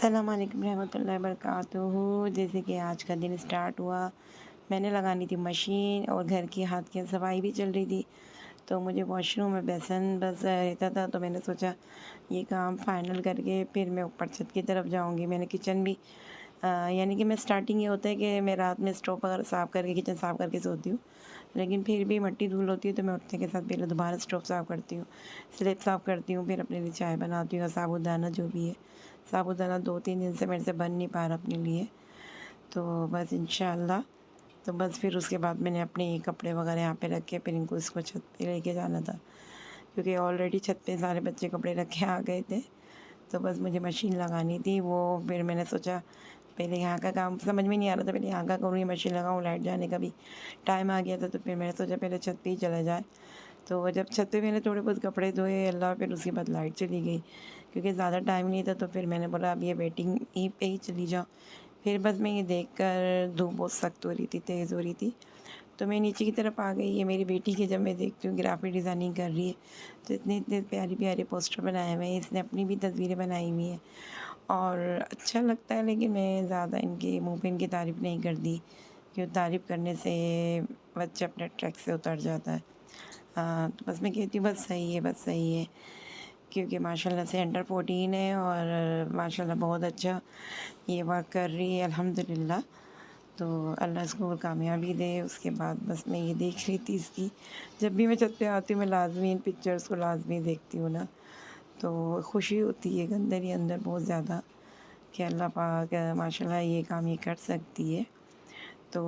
अस्सलाम वालेकुम रहमतुल्लाहि वबरकातुहू। जैसे कि आज का दिन स्टार्ट हुआ, मैंने लगानी थी मशीन और घर की हाथ की सफाई भी चल रही थी। तो मुझे वॉशरूम में बेसन बस रहता था, तो मैंने सोचा ये काम फाइनल करके फिर मैं ऊपर छत की तरफ जाऊंगी। मैंने किचन भी यानी कि मैं स्टार्टिंग ये होता है कि मैं रात में स्टोव वगैरह साफ़ करके किचन साफ़ करके सोती हूँ, लेकिन फिर भी मट्टी धूल होती है तो मैं उठने के साथ पहले दोबारा स्टोव साफ़ करती हूँ, स्लेब साफ़ करती हूँ, फिर अपने लिए चाय बनाती हूँ। साबूदाना जो भी है, साबूदाना 2-3 दिन से मेरे से बन नहीं पा रहा अपने लिए, तो बस इंशाल्लाह। तो बस फिर उसके बाद मैंने अपने ये कपड़े वगैरह यहाँ पे रखे, फिर इनको इसको छत पे लेके जाना था, क्योंकि ऑलरेडी छत पे सारे बच्चे कपड़े रखे आ गए थे। तो बस मुझे मशीन लगानी थी वो। फिर मैंने सोचा पहले यहाँ का काम समझ में नहीं आ रहा था, पहले यहाँ का करूँ या मशीन लगाऊँ। लाइट जाने का भी टाइम आ गया था, तो फिर मैंने सोचा पहले छत पे ही चला जाए। तो जब छत पे मैंने थोड़े बहुत कपड़े धोए अल्लाह, फिर उसके बाद लाइट चली गई, क्योंकि ज़्यादा टाइम नहीं था। तो फिर मैंने बोला अब ये वेटिंग ही पे ही चली जाओ। फिर बस मैं ये देख कर, धूप बहुत सख्त हो रही थी, तेज़ हो रही थी, तो मैं नीचे की तरफ आ गई। ये मेरी बेटी की जब मैं देखती हूँ ग्राफिक डिज़ाइनिंग कर रही है, तो इतने इतने प्यारे प्यारे पोस्टर बनाए हुए हैं। इसने अपनी भी तस्वीरें बनाई हुई हैं और अच्छा लगता है, लेकिन मैं ज़्यादा इनके मुँह पे इनकी तारीफ़ नहीं करती, क्यों तारीफ़ करने से बच्चा अपने ट्रैक से उतर जाता है। हाँ, तो बस मैं कहती हूँ बस सही है, बस सही है, क्योंकि माशाल्लाह से अंडर 14 है और माशाल्लाह बहुत अच्छा ये वर्क कर रही है अल्हम्दुलिल्लाह। तो अल्लाह इसको और कामयाबी दे। उसके बाद बस मैं ये देख रही थी इसकी, जब भी मैं छत पे आती हूँ मैं लाज़मी इन पिक्चर्स को लाज़मी देखती हूँ ना, तो खुशी होती है अंदर ही अंदर बहुत ज़्यादा कि अल्लाह पाक माशाल्लाह ये काम ये कर सकती है। तो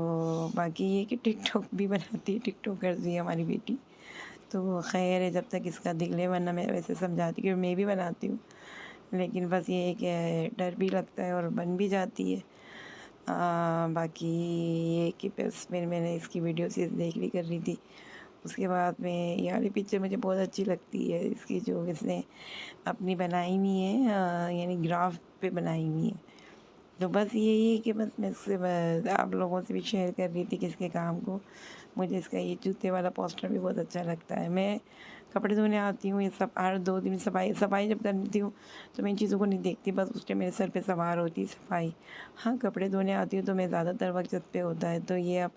बाकी ये कि टिकटॉक भी बनाती है, टिकटॉकर भी है हमारी बेटी। तो खैर है, जब तक इसका दिल है, वरना मैं वैसे समझाती कि मैं भी बनाती हूँ, लेकिन बस ये है कि डर भी लगता है और बन भी जाती है। बाकी ये कि बस मैंने इसकी वीडियो से देख ली कर रही थी। उसके बाद में ये वाली पिक्चर मुझे बहुत अच्छी लगती है, इसकी जो इसने अपनी बनाई हुई है, यानी ग्राफ पे बनाई हुई है। तो बस यही है कि बस मैं इससे आप लोगों से भी शेयर कर रही थी कि इसके काम को। मुझे इसका ये जूते वाला पोस्टर भी बहुत अच्छा लगता है। मैं कपड़े धोने आती हूँ, ये सब हर 2 दिन सफाई सफाई जब करती हूँ तो मैं इन चीज़ों को नहीं देखती, बस उस टाइम मेरे सर पे सवार होती है सफाई। हाँ, कपड़े धोने आती हूँ तो मैं ज़्यादातर वक्त छत पे होता है। तो ये अब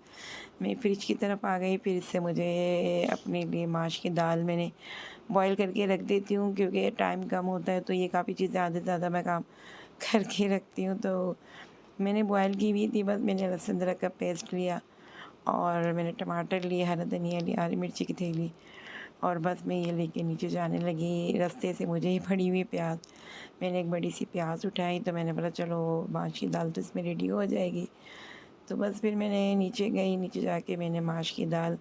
मैं फ्रिज की तरफ आ गई, फिर इससे मुझे अपने लिए माश की दाल मैंने बॉयल करके रख देती हूँ, क्योंकि टाइम कम होता है, तो ये काफ़ी चीज़ें आधे से ज़्यादा मैं काम करके रखती हूँ। तो मैंने बॉयल की हुई थी, बस मैंने लहसुन अदरक का पेस्ट लिया और मैंने टमाटर लिए, हरा धनिया लिया, हरी मिर्ची की थैली, और बस मैं ये लेके नीचे जाने लगी। रास्ते से मुझे ही पड़ी हुई प्याज, मैंने एक बड़ी सी प्याज उठाई, तो मैंने बोला चलो माश की दाल तो इसमें रेडी हो जाएगी। तो बस फिर मैंने नीचे गई, नीचे जाके मैंने माश की दाल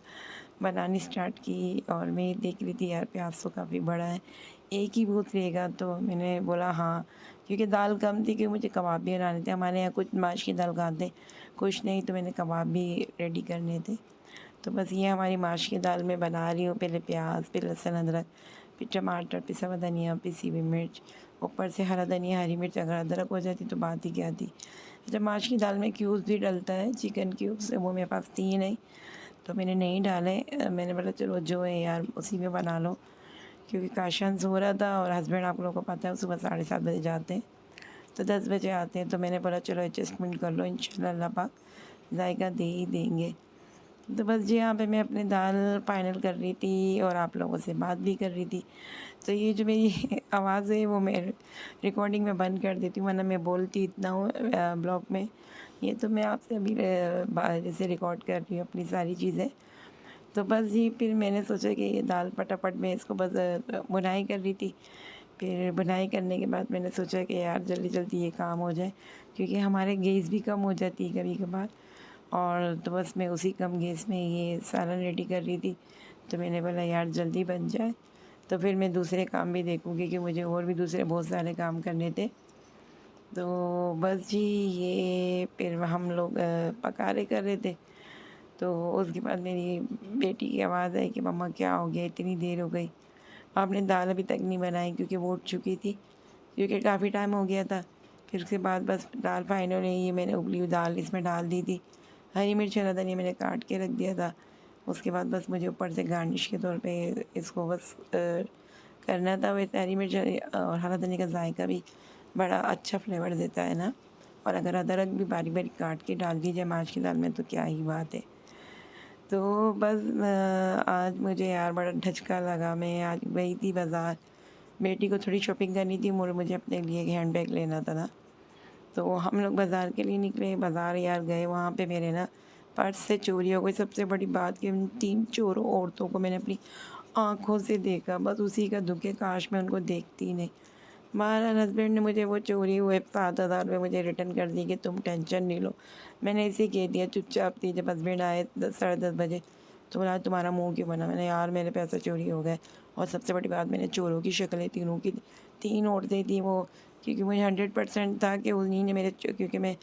बनानी स्टार्ट की। और मैं देख रही थी यार प्याज तो काफ़ी बड़ा है, एक ही बहुत लेगा, तो मैंने बोला हाँ, क्योंकि दाल कम थी, क्योंकि मुझे कबाब भी बनाने थे। हमारे यहाँ कुछ माश की दाल खाते हैं, कुछ नहीं, तो मैंने कबाब भी रेडी करने थे। तो बस ये हमारी माश की दाल मैं बना रही हूँ, पहले प्याज, फिर लहसुन अदरक, फिर टमाटर, पिसा हुआ धनिया, पिसी हुई मिर्च, ऊपर से हरा धनिया, हरी मिर्च। अगर अदरक हो जाती तो बात ही क्या थी। जब माश की दाल में क्यूब्स भी डलता है, चिकन क्यूब्स, वो मेरे पास थी नहीं, तो मैंने नहीं डाले। मैंने बोला चलो जो है यार उसी में बना लो, क्योंकि काशान सो रहा था और हस्बैंड आप लोगों को पता है सुबह 7:30 बजे जाते हैं, तो 10 बजे आते हैं। तो मैंने बोला चलो एडजस्टमेंट कर लो, इंशाल्लाह अल्लाह पाक जायका दे ही देंगे। तो बस जी यहाँ पे मैं अपनी दाल फाइनल कर रही थी और आप लोगों से बात भी कर रही थी। तो ये जो मेरी आवाज़ है वो मैं रिकॉर्डिंग में बंद कर देती हूँ, वरना मैं बोलती इतना हूँ ब्लॉग में। ये तो मैं आपसे अभी जैसे रिकॉर्ड कर रही हूँ अपनी सारी चीज़ें। तो बस जी फिर मैंने सोचा कि ये दाल फटाफट मैं इसको बस बुनाई कर रही थी। फिर बुनाई करने के बाद मैंने सोचा कि यार जल्दी जल्दी ये काम हो जाए, क्योंकि हमारे गैस भी कम हो जाती है कभी कभार। और तो बस मैं उसी कम गैस में ये सालन रेडी कर रही थी, तो मैंने बोला यार जल्दी बन जाए, तो फिर मैं दूसरे काम भी देखूँगी, कि मुझे और भी दूसरे बहुत सारे काम करने थे। तो बस जी ये फिर हम लोग पकारे कर रहे थे। तो उसके बाद मेरी बेटी की आवाज़ आई कि मम्मा क्या हो गया, इतनी देर हो गई, आपने दाल अभी तक नहीं बनाई, क्योंकि वो उठ चुकी थी, क्योंकि काफ़ी टाइम हो गया था। फिर उसके बाद बस दाल फाइनल नहीं, ये मैंने उबली हुई दाल इसमें डाल दी थी, हरी मिर्च हरा धनिया मैंने काट के रख दिया था। उसके बाद बस मुझे ऊपर से गार्निश के तौर पे इसको बस करना था। वैसे हरी मिर्च और हरा धनिया का जायका भी बड़ा अच्छा फ्लेवर देता है ना। और अगर अदरक भी बारीक बारीक काट के डाल दी जाए माश की दाल में तो क्या ही बात है। तो बस आज मुझे यार बड़ा झटका लगा। मैं आज गई थी बाज़ार, बेटी को थोड़ी शॉपिंग करनी थी और मुझे अपने लिए एक हैंड बैग लेना था ना। तो हम लोग बाज़ार के लिए निकले, बाज़ार यार गए, वहाँ पे मेरे ना पर्स से चोरी हो गई। सबसे बड़ी बात कि उन 3 चोरों औरतों को मैंने अपनी आँखों से देखा, बस उसी का दुःख है, काश मैं उनको देखती ही नहीं। बहरहाल हस्बैंड ने मुझे वो चोरी हुए 7,000 रुपये मुझे रिटर्न कर दिए कि तुम टेंशन नहीं लो। मैंने इसे कह दिया चुपचाप थी। जब हस्बैंड आए 10 साढ़े 10 बजे तो बोला तुम्हारा मुँह क्यों बना? मैंने यार मेरे पैसे चोरी हो गए। और सबसे बड़ी बात मैंने चोरों की शक्लें तीनों की 3 औरतें थी वो, क्योंकि मुझे 100% था कि उन्हीं ने मेरे क्योंकि मैं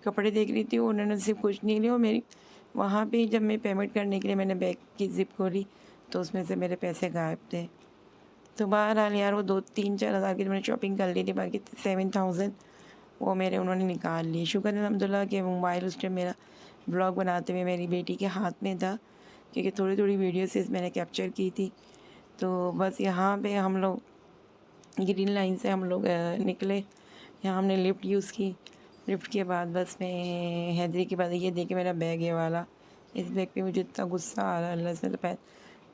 कपड़े देख रही थी, उन्होंने सिर्फ कुछ नहीं लिया। और मेरी वहाँ पे जब मैं पेमेंट करने के लिए मैंने बैग की ज़िप खोली तो उसमें से मेरे पैसे गायब थे। तो बहरहाल यार वो 2-3-4 हज़ार की जो मैंने शॉपिंग कर ली थी, बाकी 7,000 वो मेरे उन्होंने निकाल लिए। शुक्र है अल्हम्दुलिल्लाह कि मोबाइल उस टाइम मेरा व्लॉग बनाते हुए मेरी बेटी के हाथ में था, क्योंकि थोड़ी थोड़ी वीडियो से मैंने कैप्चर की थी। तो बस यहाँ पे हम लोग ग्रीन लाइन से हम लोग निकले। यहाँ हमने लिफ्ट यूज़ की। लिफ्ट के बाद बस में हैदरी के बाद ये देखिए मेरा बैग ये वाला, इस बैग पे मुझे इतना गुस्सा आ रहा है अल्लाह से।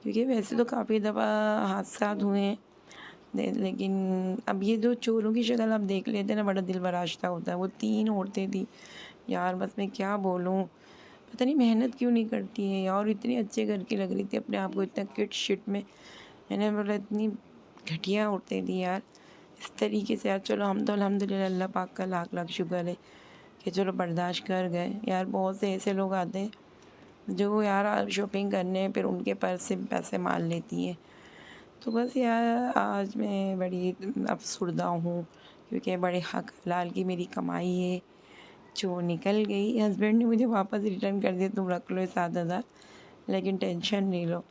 क्योंकि वैसे तो काफ़ी दफ़ा हादसात हुए हैं लेकिन अब ये जो चोरों की शक्ल आप देख लेते हैं ना, बड़ा दिल बराशता होता है। वो 3 औरतें थी यार, बस मैं क्या बोलूँ, पता नहीं मेहनत क्यों नहीं करती है यार। इतनी अच्छे घर की लग रही थी, अपने आप को इतना किट शिट में, मैंने बोला इतनी घटिया औरतें थी यार इस तरीके से। यार चलो हम तो अल्हम्दुलिल्लाह अल्लाह पाक का लाख लाख शुक्र है कि चलो बर्दाश्त कर गए। यार बहुत से ऐसे लोग आते हैं जो यार शॉपिंग करने फिर उनके पर्स से पैसे मार लेती हैं। तो बस यार आज मैं बड़ी अफसुर्दा हूँ, क्योंकि बड़े हक हलाल की मेरी कमाई है जो निकल गई। हस्बैंड ने मुझे वापस रिटर्न कर दिया, तुम रख लो ये 7,000, लेकिन टेंशन नहीं लो।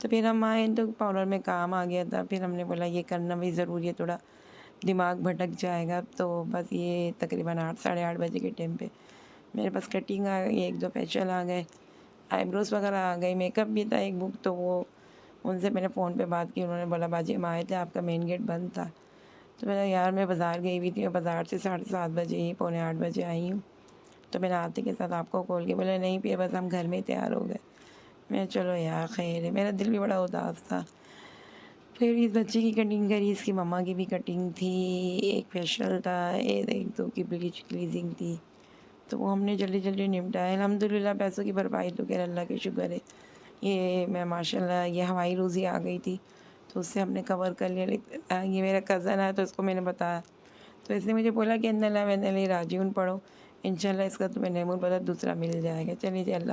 तो फिर हम आए तो पार्लर में काम आ गया था। फिर हमने बोला ये करना भी ज़रूरी है, थोड़ा दिमाग भटक जाएगा। तो बस ये तकरीबन 8 साढ़े 8 बजे के टाइम पे मेरे पास कटिंग आ गई, 1-2 फेशियल आ गए, आईब्रोज वगैरह आ गई, मेकअप भी था एक बुक। तो वो उनसे मैंने फ़ोन पे बात की, उन्होंने बोला बाजी हम आए थे आपका मेन गेट बंद था। तो मैंने यार मैं बाज़ार गई हुई थी, बाज़ार से 7:30 बजे ही 7:45 बजे आई हूँ। तो मैंने आते के साथ आपको कॉल किया, बोले नहीं पिया बस हम घर में तैयार हो गए। मैं चलो यार खैर है, मेरा दिल भी बड़ा उदास था। फिर इस बच्चे की कटिंग करी, इसकी मम्मा की भी कटिंग थी, एक फेशियल था, एक दो की ब्लीच क्लीजिंग थी। तो वो हमने जल्दी जल्दी निपटाया। अल्हम्दुलिल्लाह पैसों की भरपाई तो खैर अल्लाह के शुक्र है। ये मैं माशाल्लाह ये हवाई रोज़ी आ गई थी तो उससे हमने कवर कर लिया। लेकिन ये मेरा कज़न है तो इसको मैंने बताया, तो इसने मुझे बोला कि अन्नल्लाह वन्नल्लाह राजिऊन पढ़ो, इंशाल्लाह इसका तुम्हें नेमूर बदल दूसरा मिल जाएगा। चलिए जी अल्लाह।